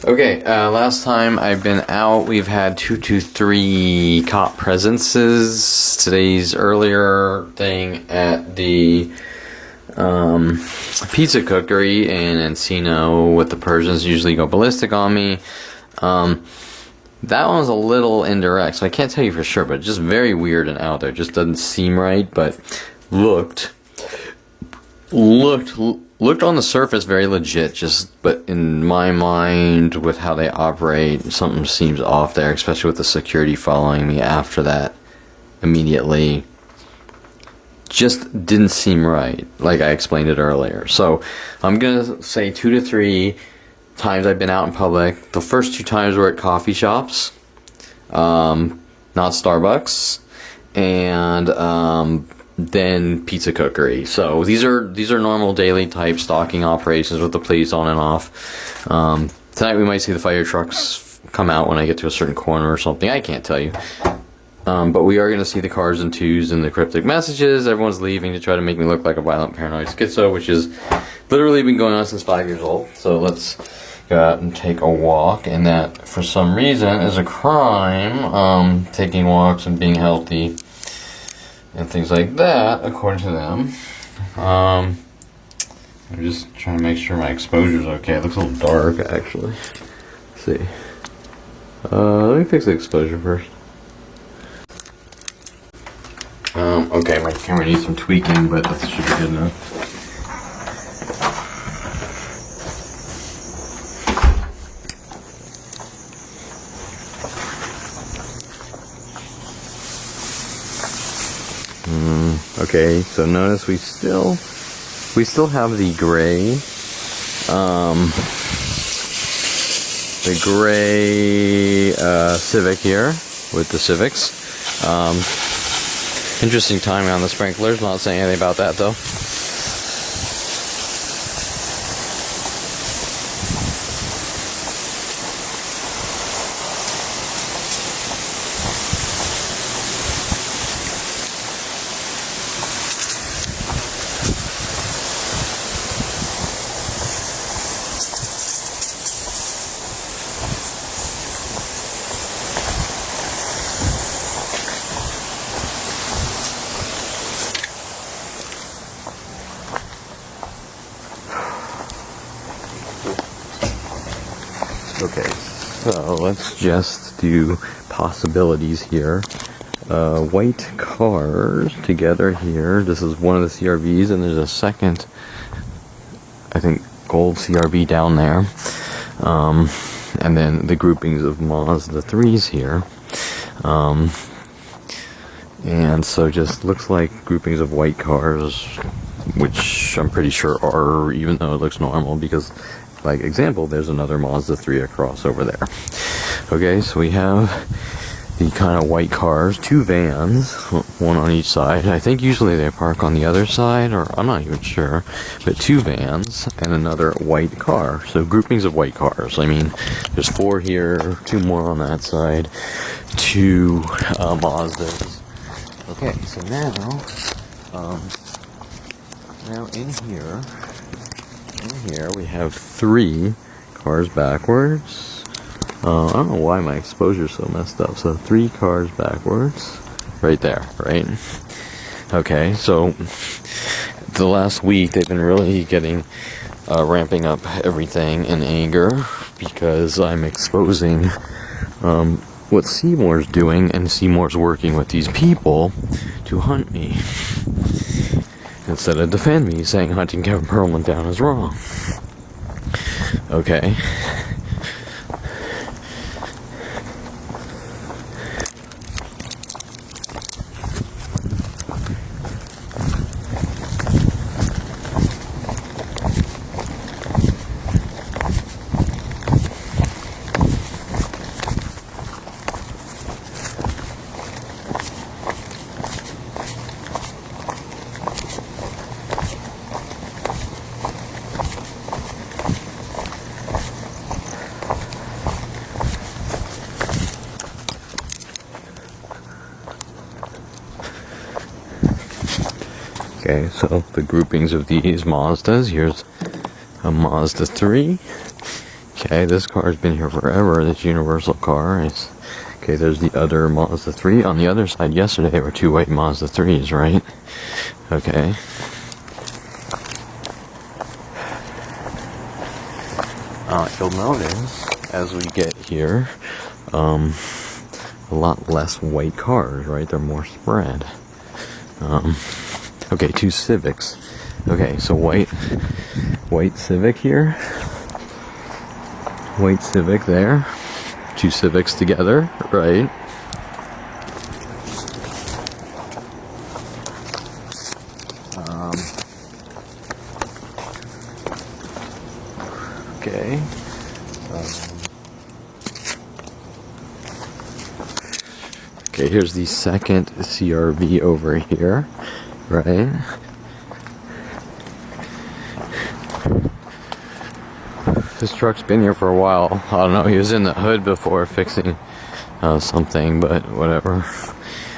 Okay, last time I've been out, we've had 2 to 3 cop presences. Today's earlier thing at the pizza cookery in Encino with the Persians usually go ballistic on me. That one was a little indirect, so I can't tell you for sure, but just very weird and out there. Just doesn't seem right, but looked on the surface very legit, but in my mind, with how they operate, something seems off there, especially with the security following me after that immediately. Just didn't seem right, like I explained it earlier. So I'm gonna say 2 to 3 times I've been out in public. The first 2 times were at coffee shops, not Starbucks, and then pizza cookery. So these are normal daily type stalking operations with the police on and off. Tonight we might see the fire trucks come out when I get to a certain corner or something. I can't tell you. But we are going to see the cars and twos and the cryptic messages. Everyone's leaving to try to make me look like a violent paranoid schizo, which has literally been going on since 5 years old. So let's go out and take a walk, and that for some reason is a crime. Taking walks and being healthy and things like that, according to them. I'm just trying to make sure my exposure's okay. It looks a little dark, actually. Let's see. Let me fix the exposure first. Okay, my camera needs some tweaking, but that should be good enough. Okay, so notice we still have the gray Civic here with the Civics. Interesting timing on the sprinklers. Not saying anything about that though. Okay, so let's just do possibilities here. White cars together here. This is one of the CRVs, and there's a second, I think, gold CRV down there. And then the groupings of Mazda 3s here. And so just looks like groupings of white cars, which I'm pretty sure are, even though it looks normal, because like example, there's another Mazda 3 across over there. Okay, so we have the kind of white cars, 2 vans, one on each side. I think usually they park on the other side, or I'm not even sure, but 2 vans and another white car. So groupings of white cars. I mean, there's 4 here, 2 more on that side, 2 Mazdas. Okay, so now in here we have 3 cars backwards. I don't know why my exposure's so messed up. So 3 cars backwards, right there, right? Okay, so the last week they've been really ramping up everything in anger because I'm exposing what Seymour's doing, and Seymour's working with these people to hunt me instead of defend me, saying hunting Kevin Perlman down is wrong. Okay. Okay, so the groupings of these Mazdas. Here's a Mazda 3. Okay, this car's been here forever, this Universal car. Okay, there's the other Mazda 3. On the other side yesterday were 2 white Mazda 3s, right? Okay. You'll notice, as we get here, a lot less white cars, right? They're more spread. Okay, 2 Civics. Okay, so white Civic here. White Civic there. 2 Civics together, right? Okay. Okay, here's the second CRV over here, right? This truck's been here for a while. I don't know, he was in the hood before fixing something, but whatever.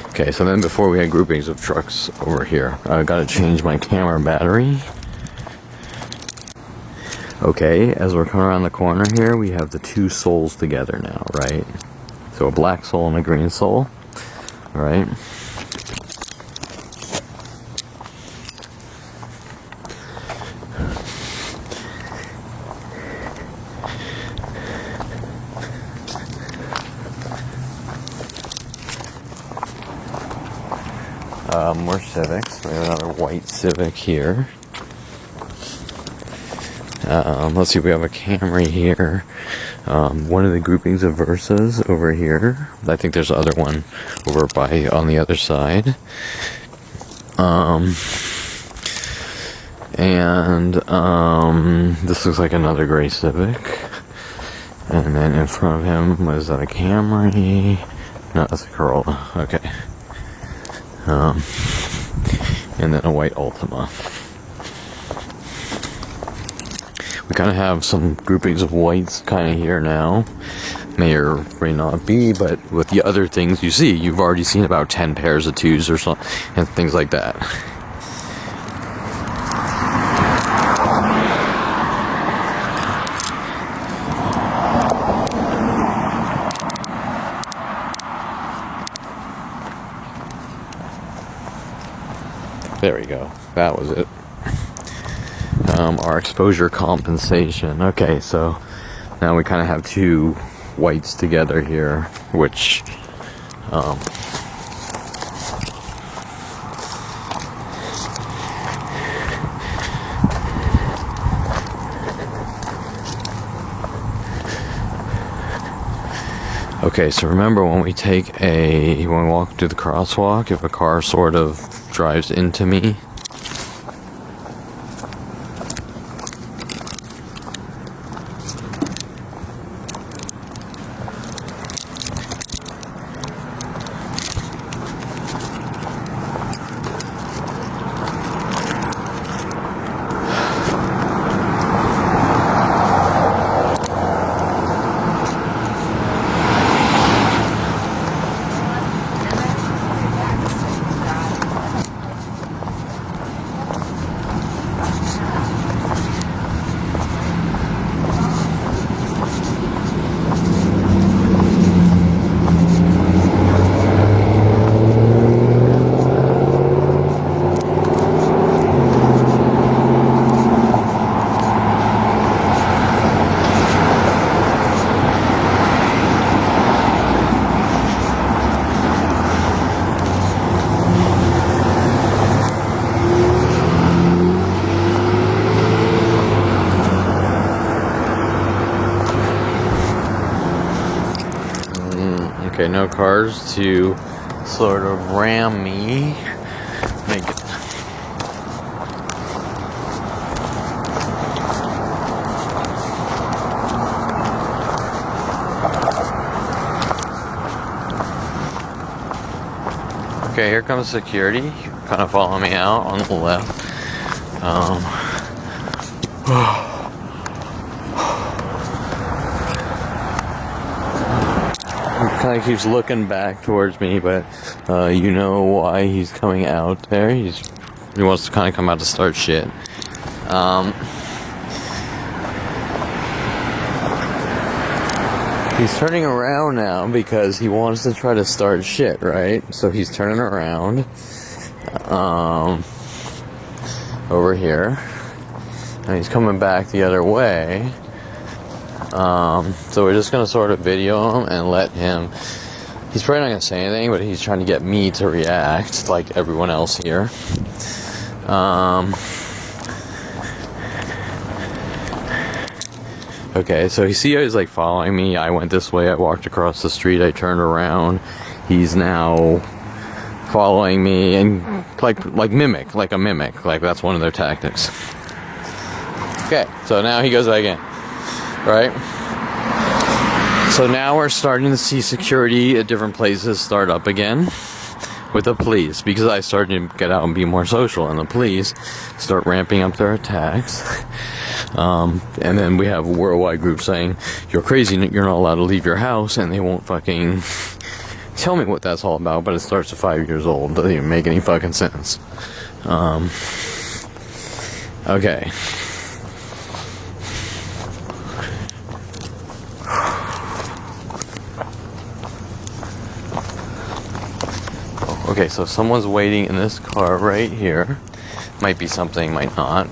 Okay, so then before we had groupings of trucks over here. I gotta change my camera battery. Okay, as we're coming around the corner here, we have the 2 souls together now, right? So a black soul and a green soul, right? More Civics. We have another white Civic here. Let's see, we have a Camry here. One of the groupings of Versas over here. I think there's another one over on the other side. This looks like another gray Civic. And then in front of him, was that a Camry? No, that's a Corolla. Okay. And then a white Ultima. We kind of have some groupings of whites kind of here now. May or may not be, but with the other things you see, you've already seen about 10 pairs of 2s or so, and things like that. There we go. That was it. Our exposure compensation. Okay, so now we kind of have 2 whites together here, which okay, so remember when we walk through the crosswalk, if a car sort of drives into me, okay, no cars to sort of ram me. Make it. Okay, here comes security. Kind of follow me out on the left. Kind of keeps looking back towards me, but you know why he's coming out there. He wants to kind of come out to start shit. He's turning around now because he wants to try to start shit, right? So he's turning around over here, and he's coming back the other way. So we're just gonna sort of video him and let him. He's probably not gonna say anything, but he's trying to get me to react like everyone else here. Okay, so you see how he's like following me. I went this way, I walked across the street, I turned around. He's now following me and like a mimic. Like that's one of their tactics. Okay, so now he goes back in. Right? So now we're starting to see security at different places start up again with the police, because I started to get out and be more social, and the police start ramping up their attacks. And then we have a worldwide group saying, you're crazy, you're not allowed to leave your house, and they won't fucking tell me what that's all about, but it starts at 5 years old. Doesn't even make any fucking sense. Okay. Okay, so someone's waiting in this car right here. Might be something, might not.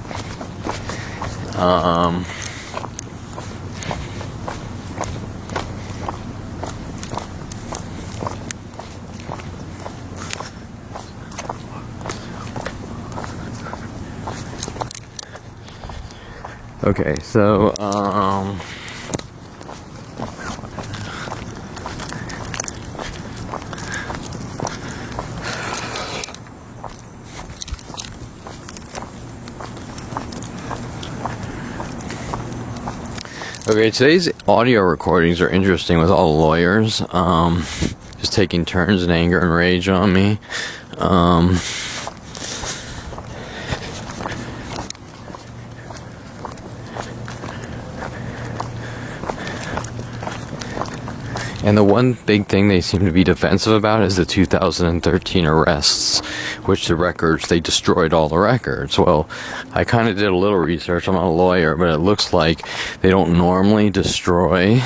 Okay, so, okay, today's audio recordings are interesting with all the lawyers, just taking turns in anger and rage on me. And the one big thing they seem to be defensive about is the 2013 arrests, which the records, they destroyed all the records. Well, I kind of did a little research. I'm not a lawyer, but it looks like they don't normally destroy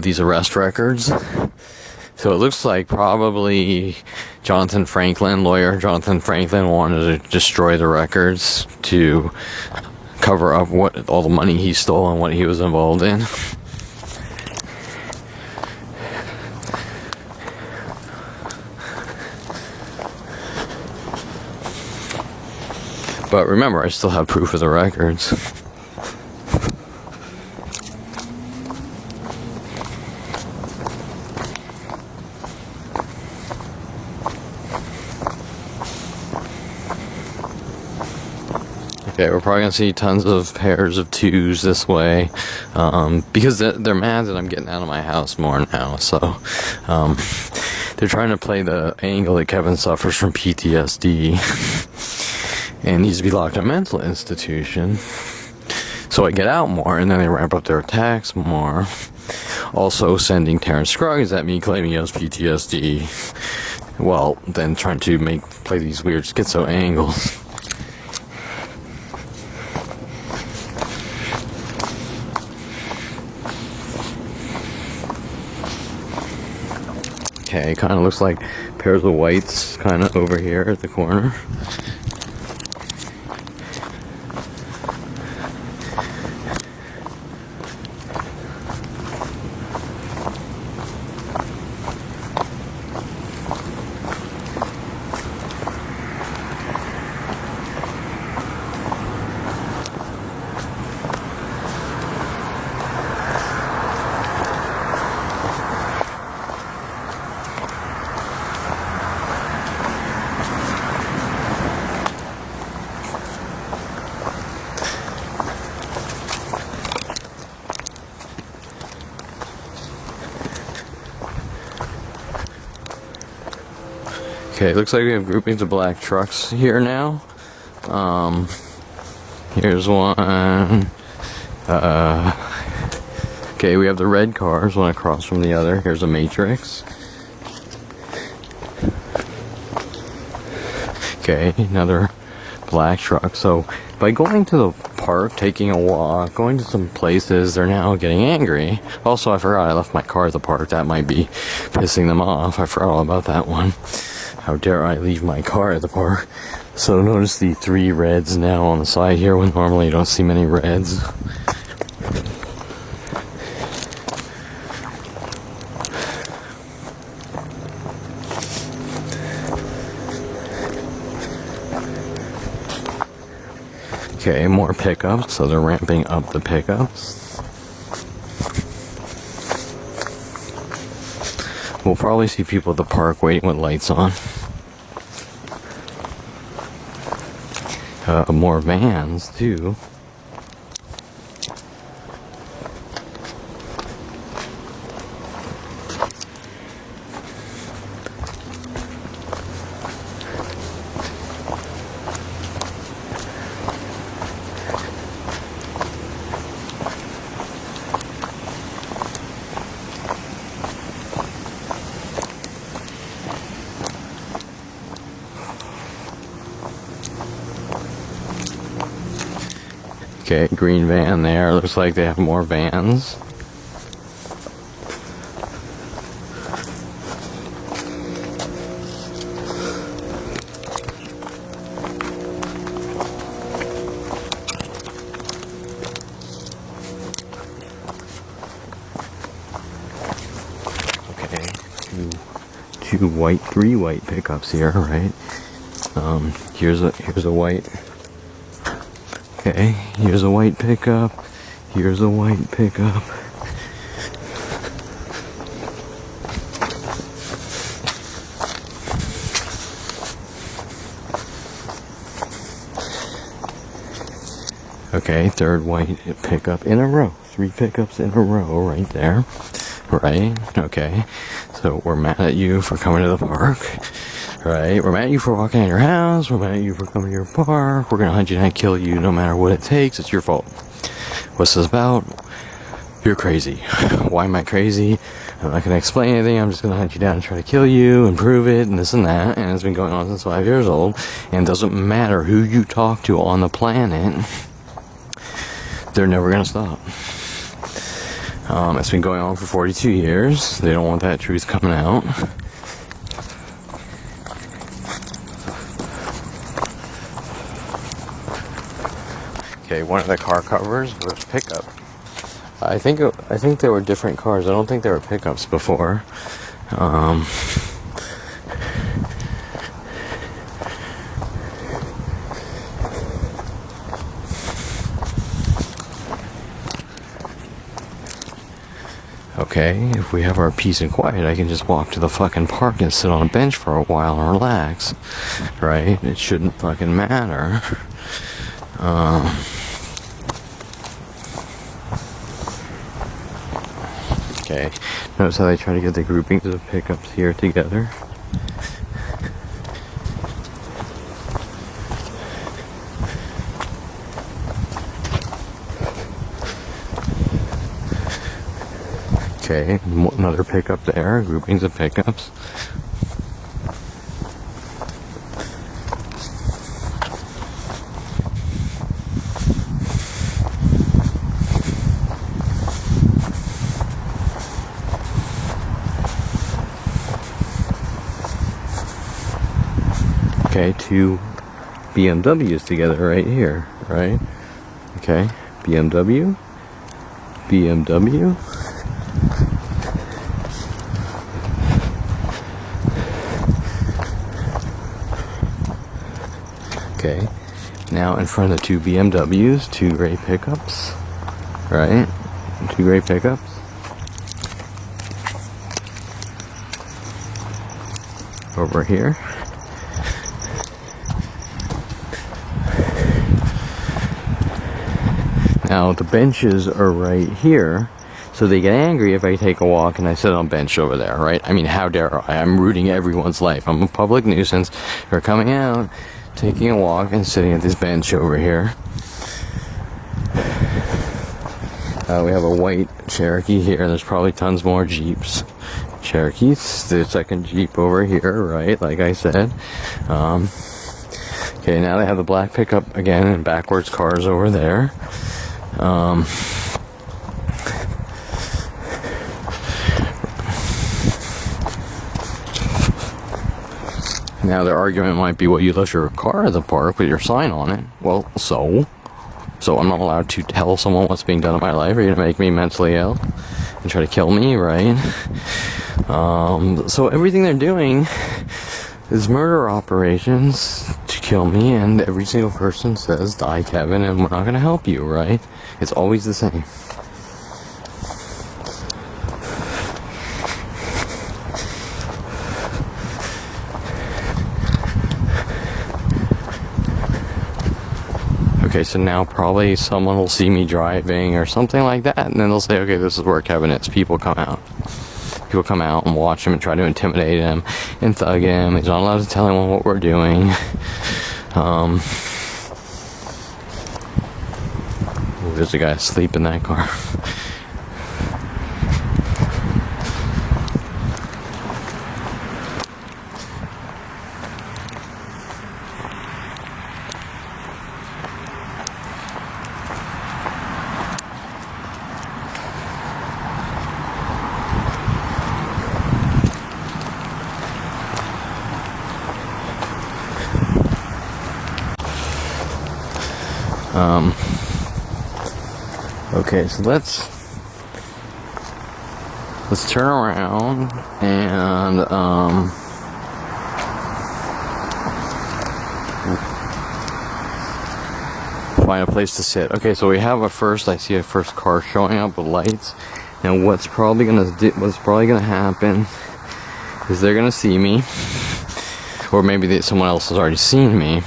these arrest records. So it looks like probably lawyer Jonathan Franklin wanted to destroy the records to cover up all the money he stole and what he was involved in. But remember, I still have proof of the records. Okay, we're probably going to see tons of pairs of twos this way, because they're mad that I'm getting out of my house more now, so they're trying to play the angle that Kevin suffers from PTSD. And needs to be locked in a mental institution. So I get out more, and then they ramp up their attacks more. Also sending Terrence Scruggs at me, claiming he has PTSD. Well, then trying to play these weird schizo angles. Okay, kind of looks like pairs of whites kind of over here at the corner. Okay, looks like we have groupings of black trucks here now. Here's one. Okay, we have the red cars, one across from the other. Here's a Matrix. Okay, another black truck. So by going to the park, taking a walk, going to some places, they're now getting angry. Also, I forgot I left my car at the park. That might be pissing them off. I forgot all about that one. How dare I leave my car at the park? So notice the 3 reds now on the side here when normally you don't see many reds. Okay, more pickups, so they're ramping up the pickups. We'll probably see people at the park waiting with lights on. More vans, too. Okay, green van there. Looks like they have more vans. Okay, three white pickups here, right? Here's a white. Okay, here's a white pickup. Here's a white pickup. Okay, third white pickup in a row. 3 pickups in a row right there. Right? Okay. So we're mad at you for coming to the park. Right? We're mad at you for walking out of your house. We're mad at you for coming to your park. We're gonna hunt you and kill you no matter what it takes. It's your fault. What's this about? You're crazy. Why am I crazy? I'm not gonna explain anything. I'm just gonna hunt you down and try to kill you and prove it and this and that. And it's been going on since 5 years old. And it doesn't matter who you talk to on the planet. They're never gonna stop. It's been going on for 42 years. They don't want that truth coming out. Okay, one of the car covers was pickup. I think there were different cars. I don't think there were pickups before. Okay, if we have our peace and quiet, I can just walk to the fucking park and sit on a bench for a while and relax. Right? It shouldn't fucking matter. Okay, notice how they try to get the groupings of pickups here together. Okay, another pickup there, groupings of pickups. Okay, 2 BMWs together right here, right? Okay, BMW. Okay, now in front of the 2 BMWs, 2 gray pickups, right? 2 gray pickups. Over here. Now the benches are right here, so they get angry if I take a walk and I sit on a bench over there, right? I mean, how dare I? I'm ruining everyone's life. I'm a public nuisance for coming out, taking a walk, and sitting at this bench over here. We have a white Cherokee here. There's probably tons more Jeeps. Cherokees, the second Jeep over here, right? Like I said. Okay, now they have the black pickup again and backwards cars over there. Now their argument might be, well, you left your car at the park with your sign on it. Well, so I'm not allowed to tell someone what's being done in my life. Are you gonna make me mentally ill and try to kill me, right? So everything they're doing is murder operations to kill me, and every single person says, die Kevin, and we're not gonna help you, right? It's always the same. Okay, so now probably someone will see me driving or something like that, and then they'll say, okay, this is where Kevin is. People come out and watch him and try to intimidate him and thug him. He's not allowed to tell anyone what we're doing. There's a guy asleep in that car. Okay, so let's turn around and find a place to sit. Okay, so we have I see a first car showing up with lights. Now what's probably gonna happen is they're gonna see me, or maybe someone else has already seen me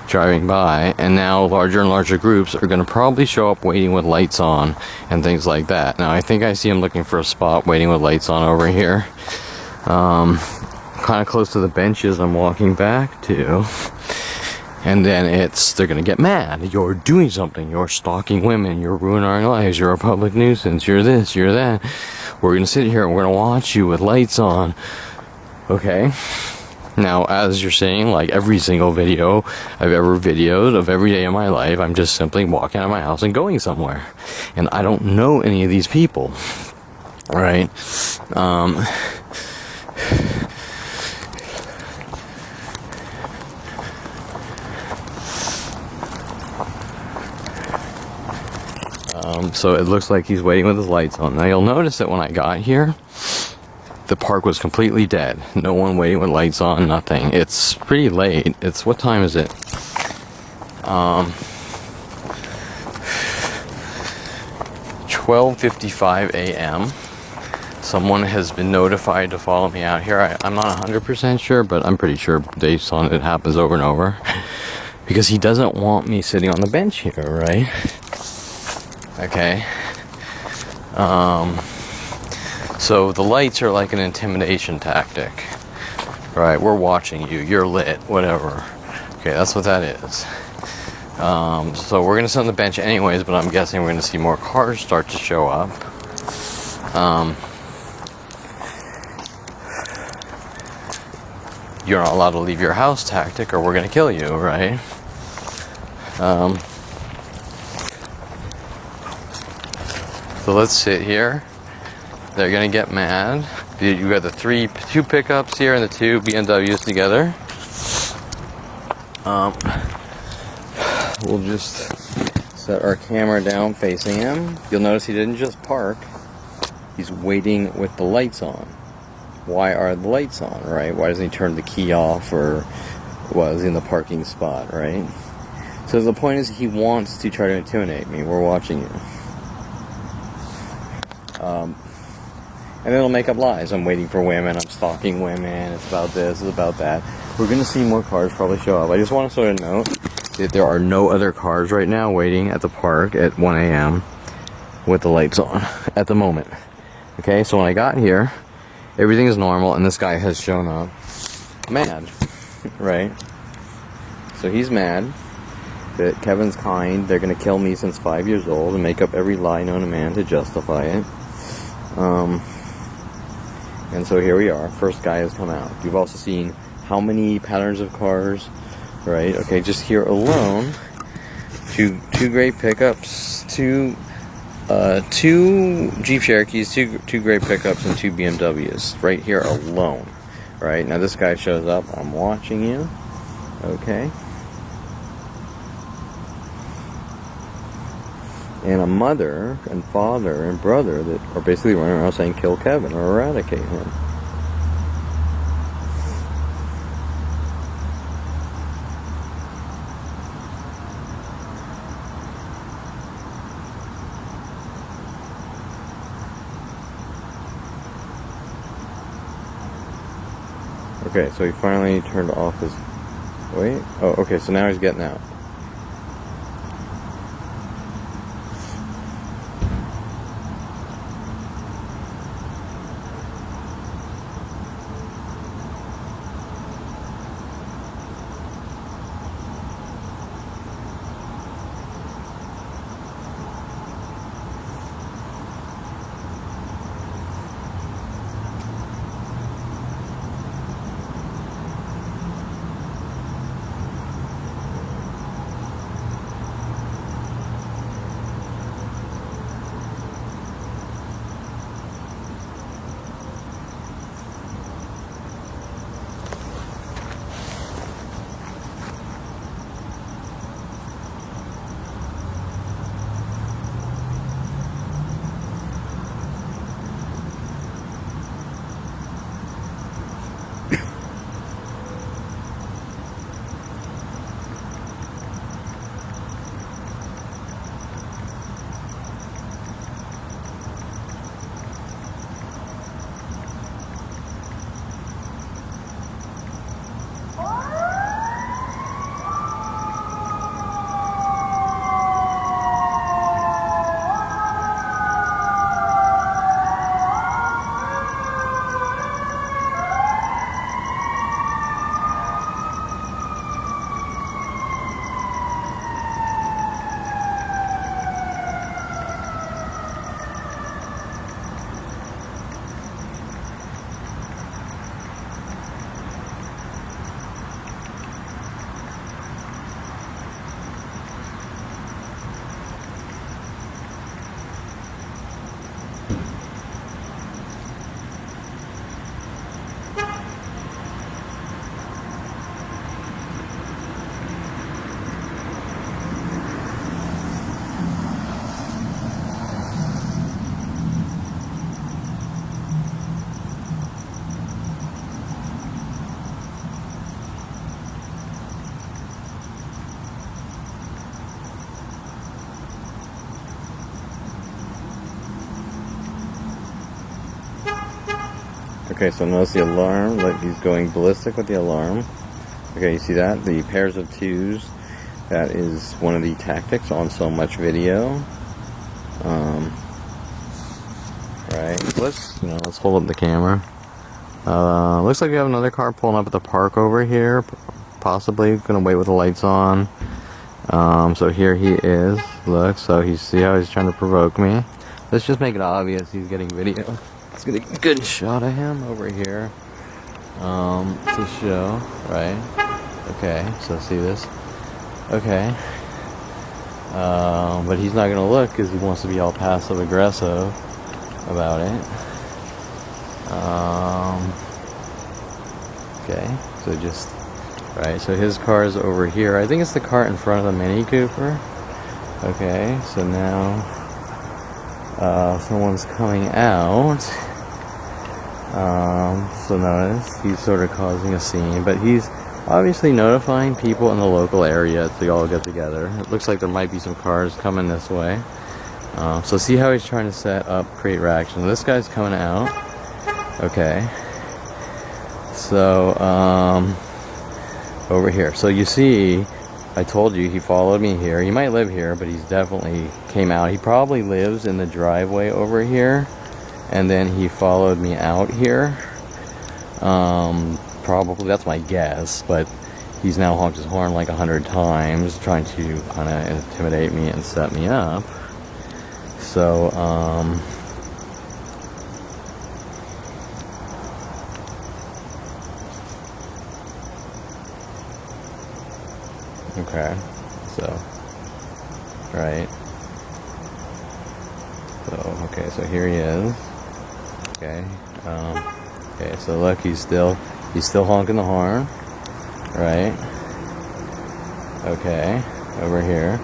driving by, and now larger and larger groups are going to probably show up waiting with lights on and things like that. Now I think I see them looking for a spot waiting with lights on over here, kind of close to the benches I'm walking back to, and then they're going to get mad. You're doing something, you're stalking women, you're ruining our lives, you're a public nuisance, you're this, you're that. We're going to sit here and we're going to watch you with lights on. Okay, now as you're seeing, like every single video I've ever videoed of every day of my life, I'm just simply walking out of my house and going somewhere, and I don't know any of these people, right? So it looks like he's waiting with his lights on. Now you'll notice that when I got here, the park was completely dead. No one waiting with lights on, nothing. It's pretty late. What time is it? 12:55 a.m. Someone has been notified to follow me out here. I'm not 100% sure, but I'm pretty sure based on it happens over and over. Because he doesn't want me sitting on the bench here, right? Okay. So the lights are like an intimidation tactic, right? We're watching you, you're lit, whatever. Okay, that's what that is. So we're gonna sit on the bench anyways, but I'm guessing we're gonna see more cars start to show up. You're not allowed to leave your house tactic or we're gonna kill you, right? So let's sit here. They're gonna get mad. You got the two pickups here and the two BMWs together. We'll just set our camera down facing him. You'll notice he didn't just park. He's waiting with the lights on. Why are the lights on, right? Why doesn't he turn the key off or was in the parking spot, right? So the point is he wants to try to intimidate me. We're watching you. And then he'll make up lies. I'm waiting for women, I'm stalking women, it's about this, it's about that. We're going to see more cars probably show up. I just want to sort of note that there are no other cars right now waiting at the park at 1 a.m. with the lights on at the moment. Okay, so when I got here, everything is normal, and this guy has shown up mad, right? So he's mad that Kevin's kind, they're going to kill me since 5 years old and make up every lie known to man to justify it. And so here we are. First guy has come out. You've also seen how many patterns of cars right? Okay, just here alone, two great pickups, two Jeep Cherokees, two great pickups, and two BMWs right here alone. Right, now this guy shows up, I'm watching you, okay? And a mother and father and brother that are basically running around saying kill Kevin or eradicate him. Okay, so he finally turned off his... Wait. Oh, okay, so now he's getting out. Okay, so notice the alarm, like he's going ballistic with the alarm. Okay, you see that? The pairs of twos. That is one of the tactics on so much video. Right, let's hold up the camera. Looks like we have another car pulling up at the park over here. Possibly gonna wait with the lights on. So here he is. Look, so you see how he's trying to provoke me. Let's just make it obvious he's getting video. Let's get a good shot of him over here. To show, right? Okay, so see this? Okay. But he's not gonna look because he wants to be all passive aggressive about it. Okay, so just right. So his car is over here. I think it's the car in front of the Mini Cooper. Okay, so now someone's coming out. So notice he's sort of causing a scene, but he's obviously notifying people in the local area to all get together. It looks like there might be some cars coming this way. So see how he's trying to set up, create reaction. This guy's coming out. Okay. So, over here. So you see, I told you he followed me here. He might live here, but he's definitely came out. He probably lives in the driveway over here. And then he followed me out here. Probably, that's my guess, but he's now honked his horn like 100 times, trying to kind of intimidate me and set me up. So, Okay, so, right. So, okay, so here he is. Okay, okay, so look, he's still honking the horn, right? Okay, over here.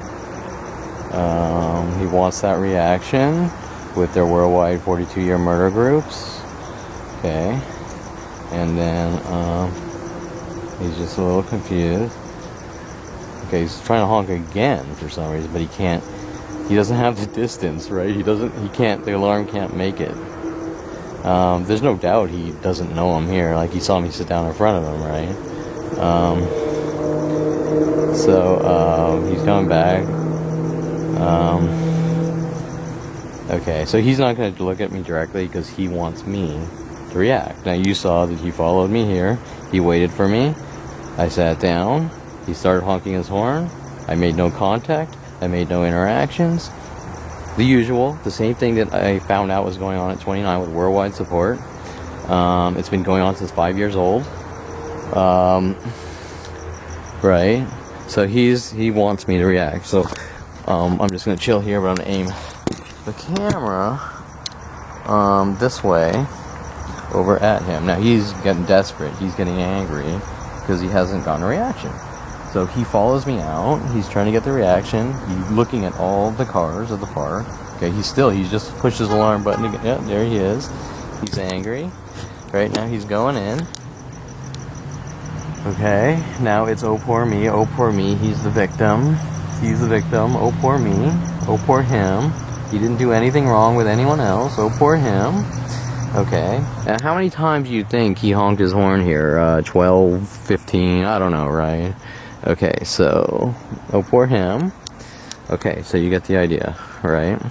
He wants that reaction with their worldwide 42-year murder groups. Okay, and then he's just a little confused. Okay, he's trying to honk again for some reason, but he can't. He doesn't have the distance, right? He can't, the alarm can't make it. There's no doubt he doesn't know I'm here. Like, he saw me sit down in front of him, right? So he's coming back. Okay, so he's not going to look at me directly because he wants me to react. Now, you saw that he followed me here. He waited for me. I sat down. He started honking his horn. I made no contact. I made no interactions. The usual, the same thing that I found out was going on at 29 with worldwide support. It's been going on since 5 years old. Right? So he wants me to react. So I'm just going to chill here, but I'm going to aim the camera this way over at him. Now he's getting desperate. He's getting angry because he hasn't gotten a reaction. So he follows me out. He's trying to get the reaction. He's looking at all the cars at the park. Okay, he just pushed his alarm button again. Yeah, there he is. He's angry. Right now he's going in. Okay, now it's oh poor me, oh poor me. He's the victim. He's the victim. Oh poor me. Oh poor him. He didn't do anything wrong with anyone else. Oh poor him. Okay. Now how many times do you think he honked his horn here? 12, 15, I don't know, right? Okay, so, oh poor him. Okay, so you get the idea, right?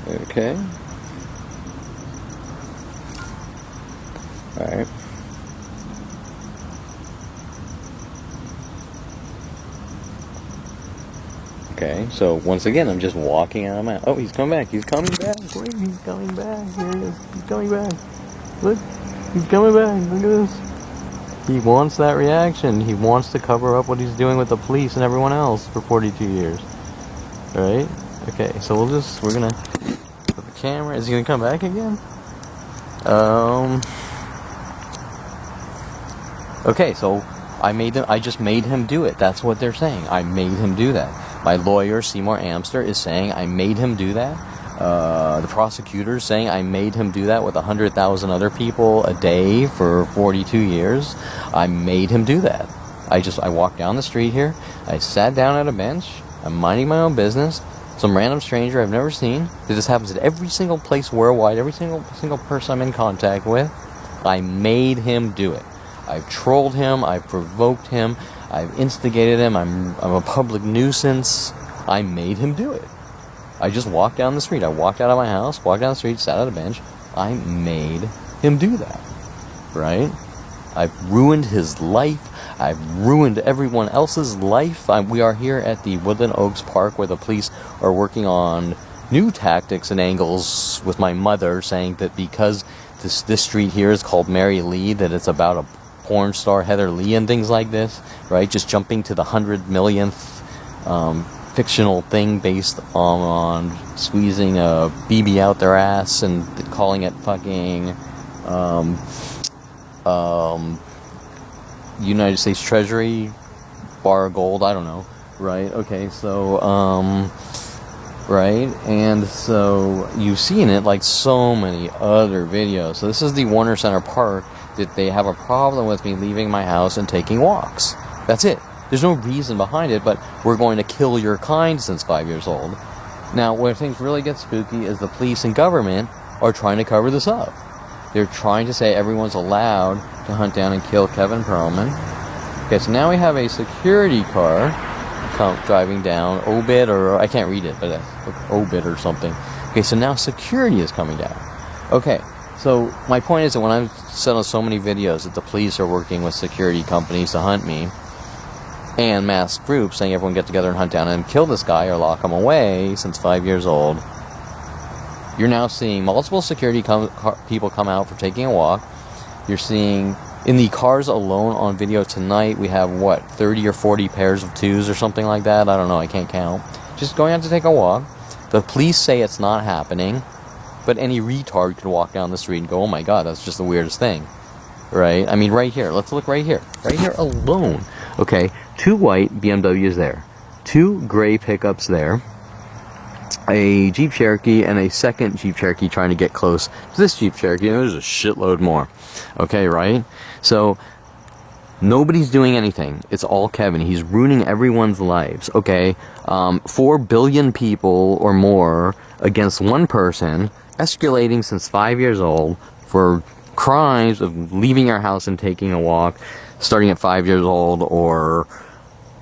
Okay. Alright. Okay, so once again, I'm just walking out of my... Oh, he's coming back. He's coming back. Wait, he's coming back. Here he is. He's coming back. Look, he's coming back. Look at this. He wants that reaction. He wants to cover up what he's doing with the police and everyone else for 42 years. Right? Okay, so we're gonna put the camera. Is he gonna come back again? Okay, so I just made him do it. That's what they're saying. I made him do that. My lawyer, Seymour Amster, is saying I made him do that. The prosecutor's saying I made him do that with 100,000 other people a day for 42 years. I made him do that. I walked down the street here. I sat down at a bench. I'm minding my own business. Some random stranger I've never seen. This happens at every single place worldwide. Every single person I'm in contact with. I made him do it. I've trolled him. I've provoked him. I've instigated him. I'm a public nuisance. I made him do it. I just walked down the street. I walked out of my house, walked down the street, sat at a bench. I made him do that. Right? I've ruined his life. I've ruined everyone else's life. We are here at the Woodland Oaks Park where the police are working on new tactics and angles with my mother, saying that because this street here is called Mary Lee, that it's about a porn star Heather Lee and things like this, right? Just jumping to the 100 millionth fictional thing based on squeezing a BB out their ass and calling it fucking United States Treasury bar of gold, I don't know, right? Okay, so right, and so you've seen it like so many other videos. So this is the Warner Center Park that they have a problem with me leaving my house and taking walks. That's it. There's no reason behind it, but we're going to kill your kind since 5 years old. Now, where things really get spooky is the police and government are trying to cover this up. They're trying to say everyone's allowed to hunt down and kill Kevin Perlman. Okay, so now we have a security car driving down Obit, or I can't read it, but Obit or something. Okay, so now security is coming down. Okay, so my point is that when I've said on so many videos that the police are working with security companies to hunt me, and masked groups saying everyone get together and hunt down and kill this guy or lock him away since 5 years old, you're now seeing multiple security people come out for taking a walk. You're seeing, in the cars alone on video tonight, we have, what, 30 or 40 pairs of twos or something like that? I don't know, I can't count. Just going out to take a walk. The police say it's not happening, but any retard could walk down the street and go, oh my god, that's just the weirdest thing. Right? I mean, right here. Let's look right here. Right here alone. Okay, 2 white BMWs there. 2 gray pickups there. A Jeep Cherokee and a second Jeep Cherokee trying to get close to this Jeep Cherokee. And there's a shitload more. Okay, right? So, nobody's doing anything. It's all Kevin. He's ruining everyone's lives. Okay? 4 billion people or more against one person, escalating since 5 years old for crimes of leaving our house and taking a walk, starting at 5 years old, or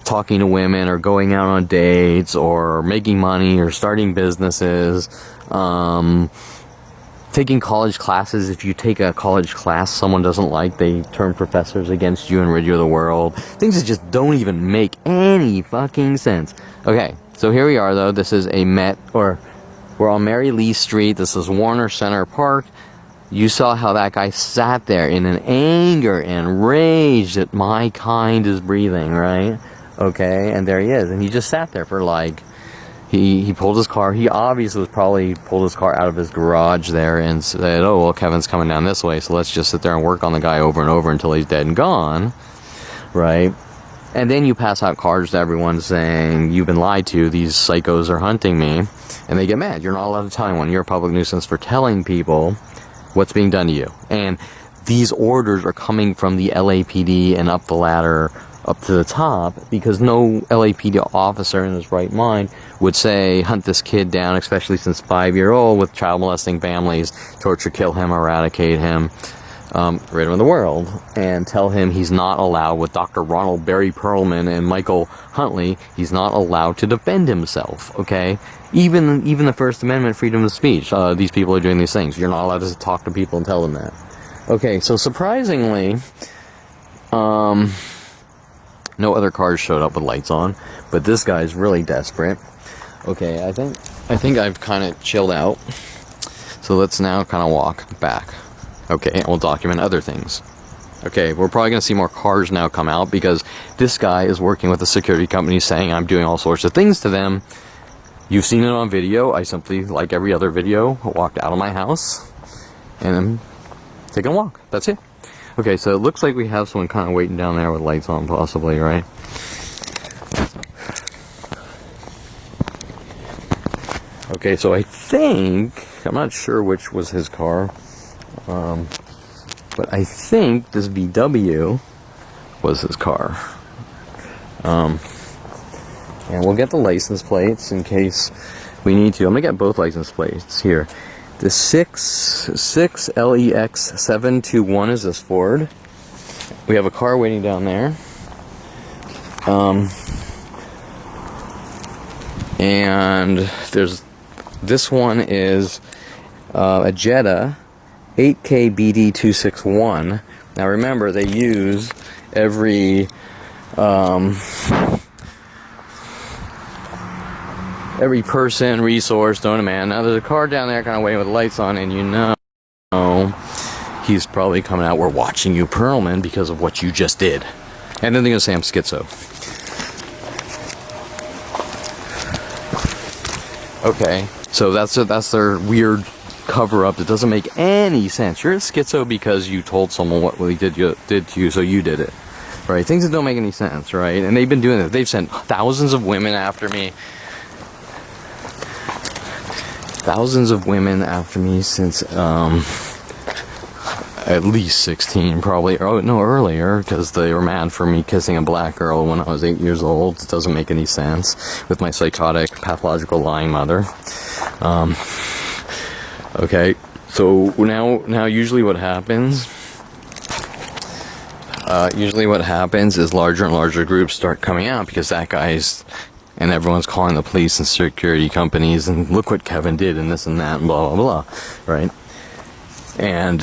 talking to women, or going out on dates, or making money, or starting businesses, taking college classes. If you take a college class someone doesn't like, they turn professors against you and rid you of the world. Things that just don't even make any fucking sense. Okay, so here we are though. This is we're on Mary Lee Street. This is Warner Center Park. You saw how that guy sat there in an anger and rage that my kind is breathing, right? Okay, and there he is. And he just sat there for like, he pulled his car. He obviously was probably pulled his car out of his garage there and said, oh, well, Kevin's coming down this way, so let's just sit there and work on the guy over and over until he's dead and gone, right? And then you pass out cards to everyone saying, you've been lied to, these psychos are hunting me, and they get mad. You're not allowed to tell anyone. You're a public nuisance for telling people what's being done to you. And these orders are coming from the LAPD and up the ladder, up to the top, because no LAPD officer in his right mind would say, hunt this kid down, especially since 5-year-old, with child molesting families, torture, kill him, eradicate him, rid him of the world, and tell him he's not allowed, with Dr. Ronald Barry Perlman and Michael Huntley, he's not allowed to defend himself, okay? Even the First Amendment, freedom of speech, these people are doing these things. You're not allowed to talk to people and tell them that. Okay, so surprisingly, no other cars showed up with lights on, but this guy's really desperate. Okay, I think I've kind of chilled out, so let's now kind of walk back. Okay, and we'll document other things. Okay, we're probably going to see more cars now come out, because this guy is working with a security company saying I'm doing all sorts of things to them. You've seen it on video. I simply, like every other video, walked out of my house and I'm taking a walk. That's it. Okay, so it looks like we have someone kind of waiting down there with lights on, possibly, right? Okay, so I think, I'm not sure which was his car, but I think this VW was his car. And we'll get the license plates in case we need to. I'm going to get both license plates here. The 6LEX721 is this Ford. We have a car waiting down there. And this one is a Jetta 8KBD261. Now remember, they use every person, resource, known to man. Now there's a car down there kind of waiting with lights on, and you know he's probably coming out, we're watching you, Perlman, because of what you just did. And then they're going to say I'm schizo. Okay, so that's their weird cover-up that doesn't make any sense. You're a schizo because you told someone what they did to you, so you did it. Right? Things that don't make any sense, right? And they've been doing it. They've sent thousands of women after me. Thousands of women after me since at least 16, probably. Oh no, earlier, because they were mad for me kissing a black girl when I was 8 years old. It doesn't make any sense with my psychotic, pathological, lying mother. Okay, so now usually what happens is larger and larger groups start coming out, because that guy's, and everyone's calling the police and security companies, and look what Kevin did, and this and that, and blah, blah, blah, right? And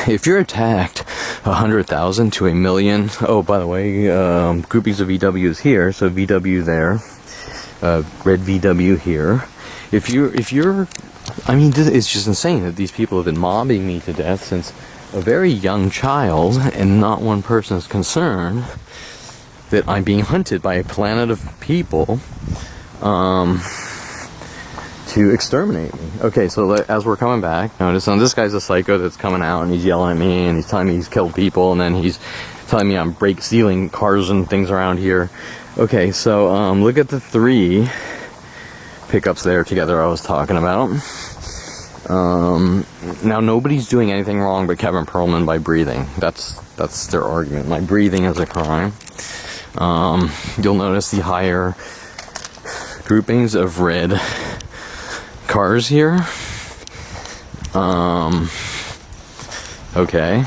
if you're attacked 100,000 to 1 million, oh, by the way, groupings of VWs here, so VW there, red VW here. If you're I mean, it's just insane that these people have been mobbing me to death since a very young child, and not one person is concerned that I'm being hunted by a planet of people to exterminate me. Okay, so as we're coming back, notice this guy's a psycho that's coming out and he's yelling at me and he's telling me he's killed people, and then he's telling me I'm stealing cars and things around here. Okay, so look at the 3 pickups there together I was talking about. Now nobody's doing anything wrong but Kevin Perlman by breathing. That's their argument. My breathing is a crime. You'll notice the higher groupings of red cars here. Okay.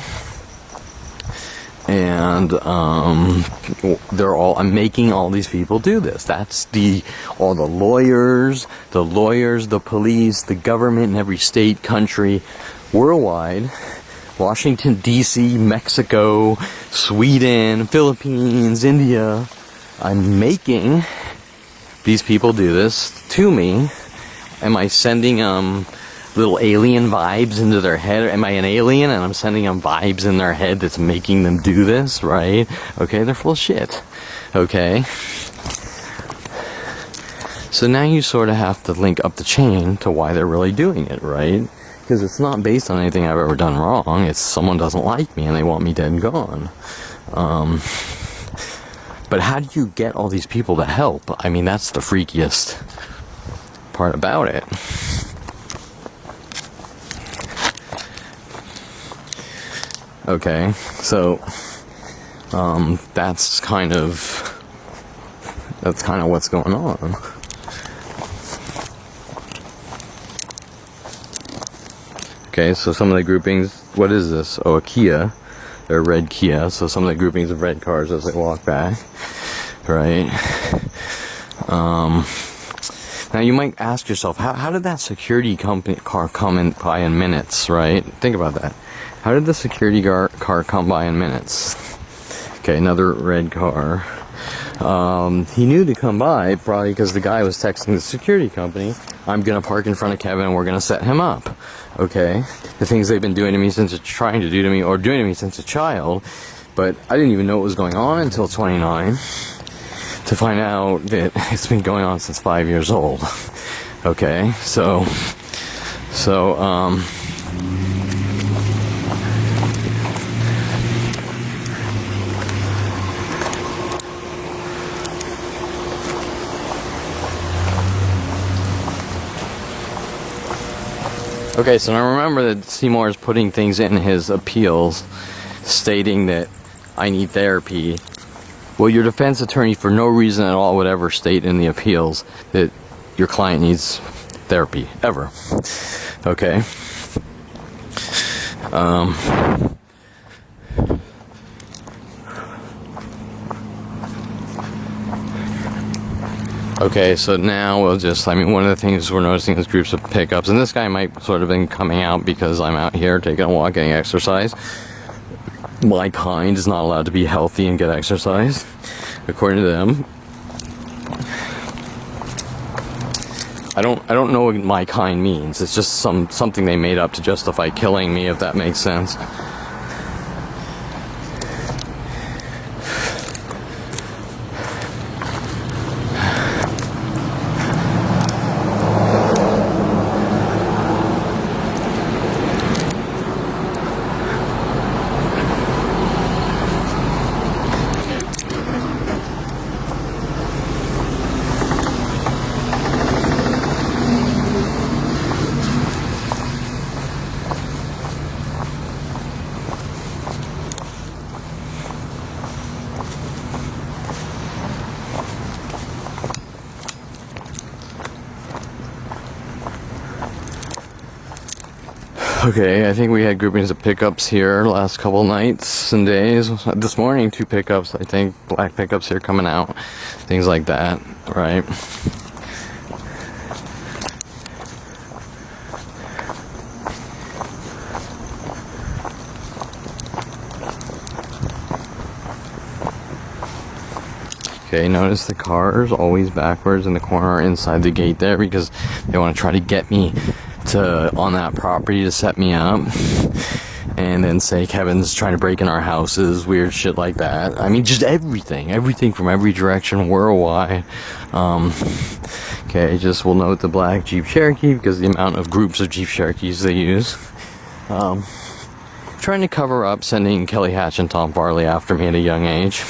And I'm making all these people do this. That's all the lawyers, the police, the government in every state, country, worldwide, Washington, D.C., Mexico, Sweden, Philippines, India. I'm making these people do this to me. Am I sending little alien vibes into their head? Am I an alien and I'm sending them vibes in their head that's making them do this, right? Okay, they're full of shit. Okay. So now you sort of have to link up the chain to why they're really doing it, right? Because it's not based on anything I've ever done wrong. It's someone doesn't like me and they want me dead and gone. But how do you get all these people to help? I mean, that's the freakiest part about it. Okay, so that's kind of what's going on. Okay, so some of the groupings, what is this? Oh, a Kia. They're a red Kia, so some of the groupings of red cars as they walk back, right? Now you might ask yourself, how did that security car come by in minutes, right? Think about that. How did the security car come by in minutes? Okay, another red car. He knew to come by, probably because the guy was texting the security company, I'm gonna park in front of Kevin and we're gonna set him up. Okay? The things they've been doing to me since doing to me since a child, but I didn't even know what was going on until 29, to find out that it's been going on since 5 years old. Okay? So, okay, so now remember that Seymour is putting things in his appeals stating that I need therapy. Well, your defense attorney for no reason at all would ever state in the appeals that your client needs therapy, ever. Okay? Okay, so now one of the things we're noticing is groups of pickups, and this guy might sort of been coming out because I'm out here taking a walk, getting exercise. My kind is not allowed to be healthy and get exercise, according to them. I don't know what my kind means. It's just something they made up to justify killing me, if that makes sense. Okay, I think we had groupings of pickups here last couple nights and days. This morning, 2 pickups, I think, black pickups here coming out, things like that, right? Okay, notice the cars always backwards in the corner inside the gate there because they want to try to get me on that property to set me up. And then say Kevin's trying to break in our houses, weird shit like that. I mean, just everything from every direction, worldwide. Okay, just we'll note the black Jeep Cherokee because the amount of groups of Jeep Cherokees they use. Trying to cover up sending Kelly Hatch and Tom Farley after me at a young age.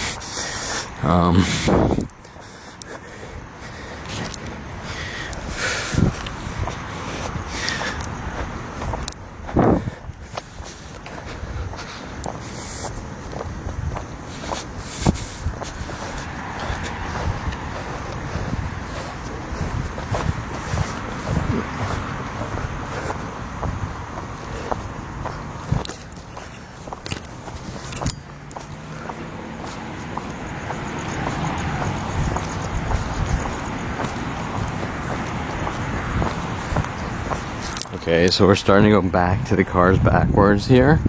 Okay, so we're starting to go back to the cars backwards here.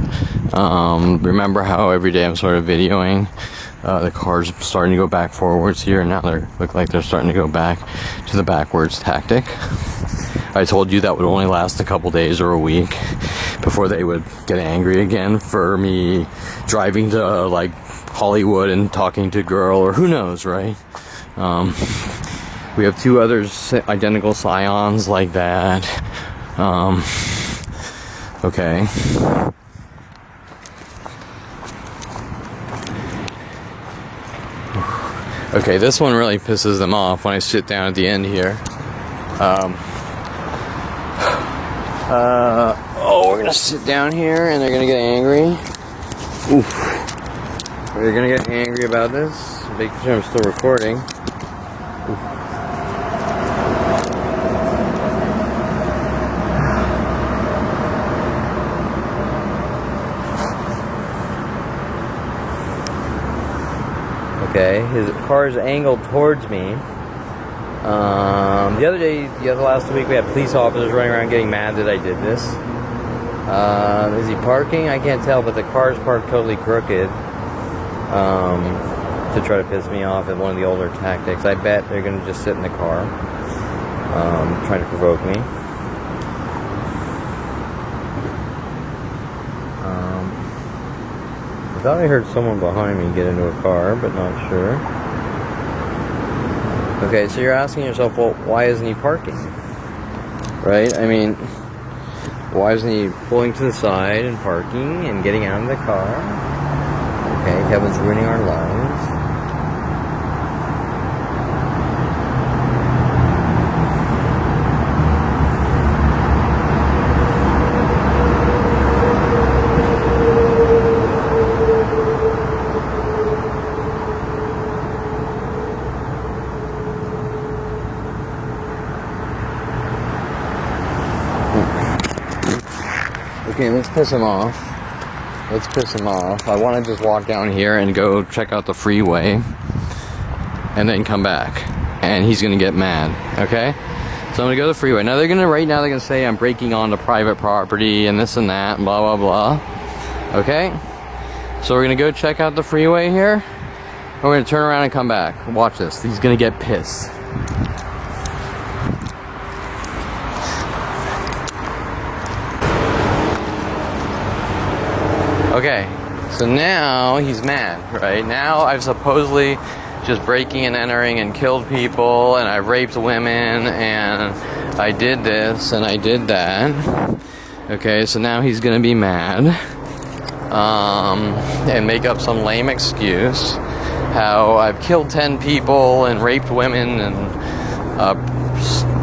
Remember how every day I'm sort of videoing the cars starting to go back forwards here, and now they look like they're starting to go back to the backwards tactic. I told you that would only last a couple days or a week before they would get angry again for me driving to like Hollywood and talking to a girl, or who knows, right? We have two other identical Scions like that. Okay. Okay, this one really pisses them off when I sit down at the end here. We're gonna sit down here and they're gonna get angry. Oof. They're gonna get angry about this. Make sure I'm still recording. Oof. Okay, his car is angled towards me. The last week we had police officers running around getting mad that I did this. Is he parking? I can't tell, but the car's parked totally crooked. To try to piss me off at one of the older tactics. I bet they're gonna just sit in the car, trying to provoke me. I thought I heard someone behind me get into a car, but not sure. Okay, so you're asking yourself, well, why isn't he parking? Right? I mean, why isn't he pulling to the side and parking and getting out of the car? Okay, Kevin's ruining our lives. Okay, let's piss him off. I want to just walk down here and go check out the freeway and then come back. And he's going to get mad, okay? So I'm going to go to the freeway. Now they're going to say I'm breaking onto private property and this and that and blah, blah, blah. Okay? So we're going to go check out the freeway here. We're going to turn around and come back. Watch this. He's going to get pissed. Okay, so now he's mad, right? Now I've supposedly just breaking and entering and killed people, and I've raped women, and I did this, and I did that. Okay, so now he's gonna be mad, and make up some lame excuse how I've killed 10 people and raped women and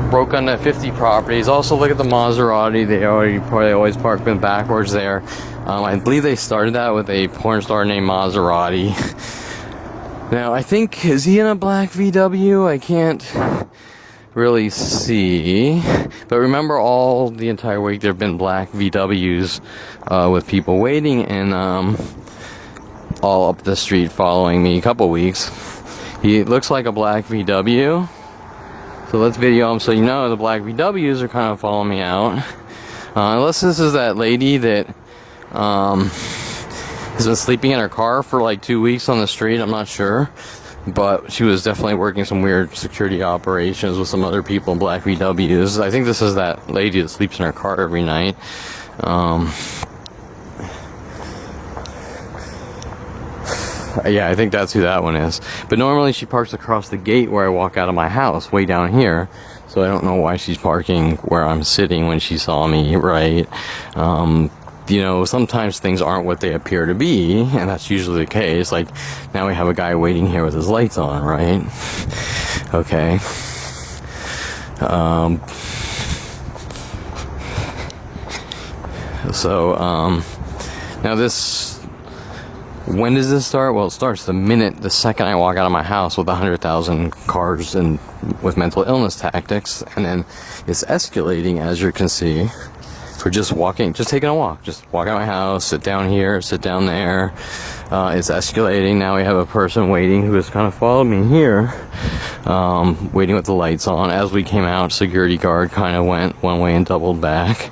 broke onto 50 properties. Also, look at the Maserati. They probably always park them backwards there. I believe they started that with a porn star named Maserati. Now, I think, is he in a black VW? I can't really see. But remember, all the entire week there have been black VWs with people waiting and all up the street following me a couple weeks. He looks like a black VW. So let's video him so you know the black VWs are kind of following me out. Unless this is that lady that has been sleeping in her car for like 2 weeks on the street, I'm not sure. but she was definitely working some weird security operations with some other people in black VWs. I think this is that lady that sleeps in her car every night. Yeah, I think that's who that one is. But normally she parks across the gate where I walk out of my house, way down here. So I don't know why she's parking where I'm sitting when she saw me, right? You know, sometimes things aren't what they appear to be, and that's usually the case. Like, now we have a guy waiting here with his lights on, right? Okay. Now this... When does this start? Well, it starts the second I walk out of my house with 100,000 cars and with mental illness tactics, and then it's escalating, as you can see, for just taking a walk, just walk out of my house, sit down here, sit down there. It's escalating. Now we have a person waiting who has kind of followed me here, waiting with the lights on. As we came out, security guard kind of went one way and doubled back.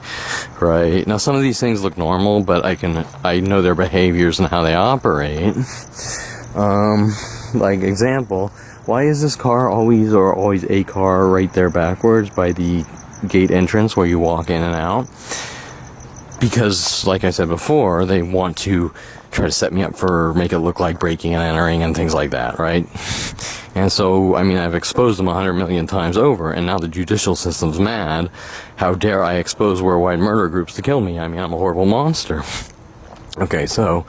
Right. Now some of these things look normal, but I know their behaviors and how they operate. Like example, why is this car always a car right there backwards by the gate entrance where you walk in and out? Because, like I said before, they want to try to set me up for, make it look like breaking and entering and things like that, right? And so, I mean, I've exposed them 100 million times over, and now the judicial system's mad. How dare I expose worldwide murder groups to kill me? I mean, I'm a horrible monster. Okay, so,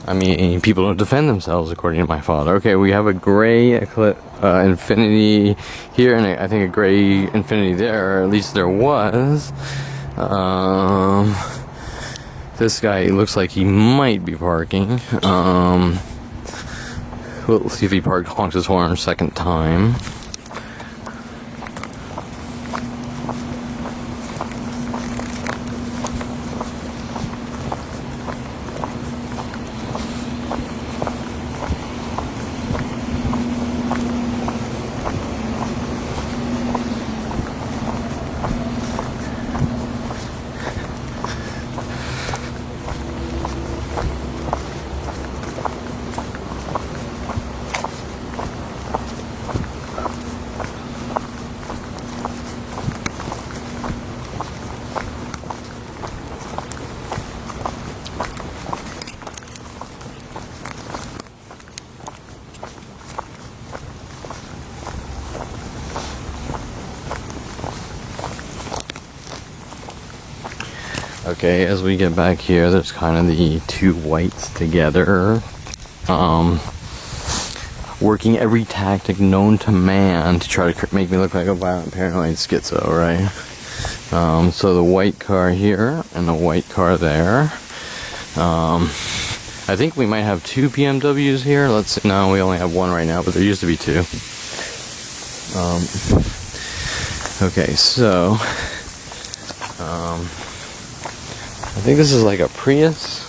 I mean, people don't defend themselves, according to my father. Okay, we have a gray Infinity here, and I think a gray Infinity there, or at least there was. This guy looks like he might be parking. We'll see if he honks his horn a second time. Okay, as we get back here, there's kind of the two whites together, working every tactic known to man to try to make me look like a violent paranoid schizo, right? So the white car here and the white car there. I think we might have two BMWs here. Let's see. No, we only have one right now, but there used to be two. Okay, so I think this is like a Prius.